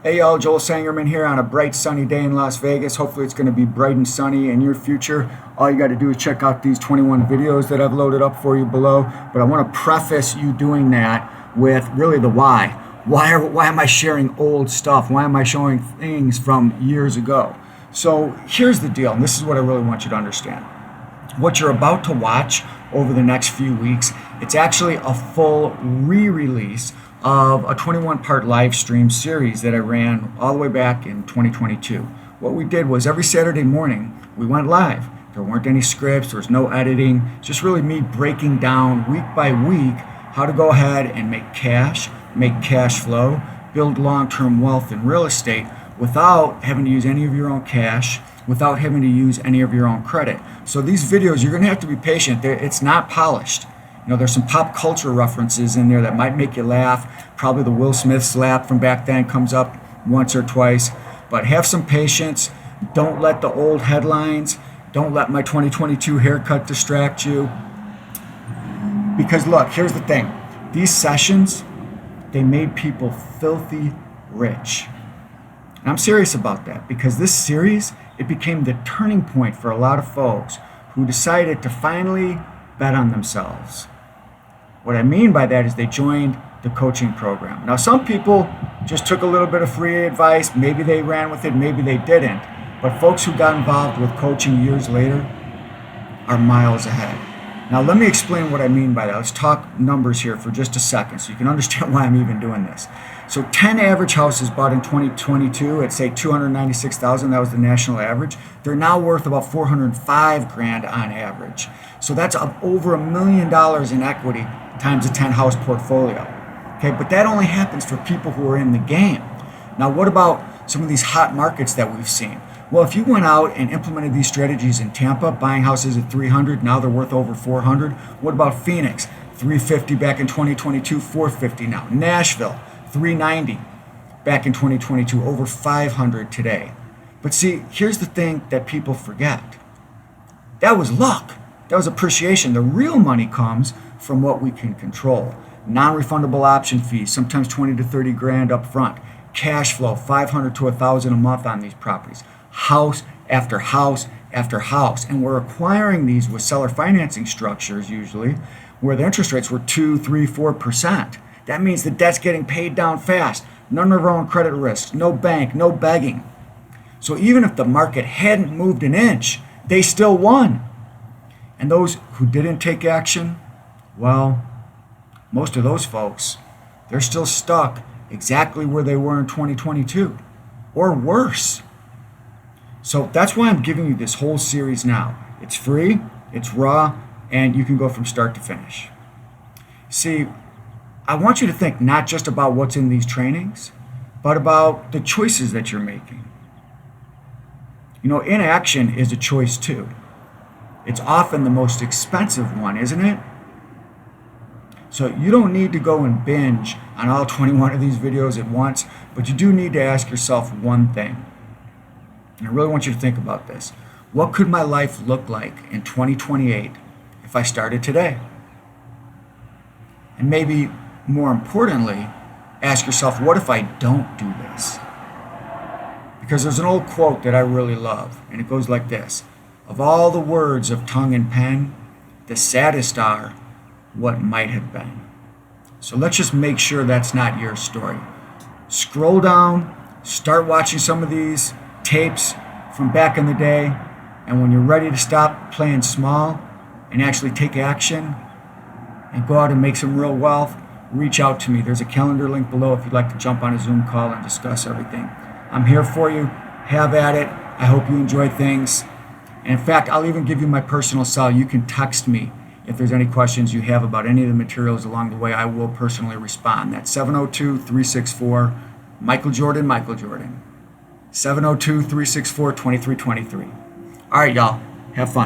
Hey y'all, Joel Sangerman here on a bright sunny day in Las Vegas. Hopefully it's going to be bright and sunny in your future. All you got to do is check out these 21 videos that I've loaded up for you below. But I want to preface you doing that with really the why. Why am I sharing old stuff? Why am I showing things from years ago? So here's the deal, and this is what I really want you to understand. What you're about to watch over the next few weeks, it's actually a full re-release of a 21-part live stream series that I ran all the way back in 2022. What we did was every Saturday morning, we went live. There weren't any scripts, there was no editing, just really me breaking down week by week how to go ahead and make cash flow, build long-term wealth in real estate without having to use any of your own cash, without having to use any of your own credit. So these videos, you're gonna have to be patient. It's not polished. You know, there's some pop culture references in there that might make you laugh. Probably the Will Smith slap from back then comes up once or twice. But have some patience. Don't let the old headlines, don't let my 2022 haircut distract you. Because look, here's the thing. These sessions, they made people filthy rich. And I'm serious about that because this series, it became the turning point for a lot of folks who decided to finally bet on themselves. What I mean by that is they joined the coaching program. Now, some people just took a little bit of free advice. Maybe they ran with it, maybe they didn't. But folks who got involved with coaching years later are miles ahead. Now, let me explain what I mean by that. Let's talk numbers here for just a second so you can understand why I'm even doing this. So 10 average houses bought in 2022 at say 296,000, that was the national average. They're now worth about 405 grand on average. So that's over $1 million in equity times a 10 house portfolio. Okay, but that only happens for people who are in the game. Now, what about some of these hot markets that we've seen? Well, if you went out and implemented these strategies in Tampa, buying houses at 300, now they're worth over 400. What about Phoenix? 350 back in 2022, 450 now. Nashville, 390 back in 2022, over 500 today. But see, here's the thing that people forget. That was luck. That was appreciation. The real money comes from what we can control. Non-refundable option fees, sometimes 20 to 30 grand up front. Cash flow, 500 to 1,000 a month on these properties. House after house after house. And we're acquiring these with seller financing structures usually, where the interest rates were 2, 3, 4%. That means the debt's getting paid down fast. None of our own credit risks, no bank, no begging. So even if the market hadn't moved an inch, they still won. And those who didn't take action, well, most of those folks, they're still stuck exactly where they were in 2022 or worse. So that's why I'm giving you this whole series now. It's free, it's raw, and you can go from start to finish. See, I want you to think not just about what's in these trainings, but about the choices that you're making. You know, inaction is a choice too. It's often the most expensive one, isn't it? So you don't need to go and binge on all 21 of these videos at once, but you do need to ask yourself one thing. And I really want you to think about this. What could my life look like in 2028 if I started today? And maybe more importantly, ask yourself, what if I don't do this? Because there's an old quote that I really love, and it goes like this. Of all the words of tongue and pen, the saddest are what might have been. So let's just make sure that's not your story. Scroll down, start watching some of these tapes from back in the day, and when you're ready to stop playing small and actually take action and go out and make some real wealth, reach out to me. There's a calendar link below if you'd like to jump on a Zoom call and discuss everything. I'm here for you. Have at it. I hope you enjoy things. And in fact, I'll even give you my personal cell. You can text me if there's any questions you have about any of the materials along the way. I will personally respond. That's 702-364 Michael Jordan, 702-364-2323. All right, y'all. Have fun.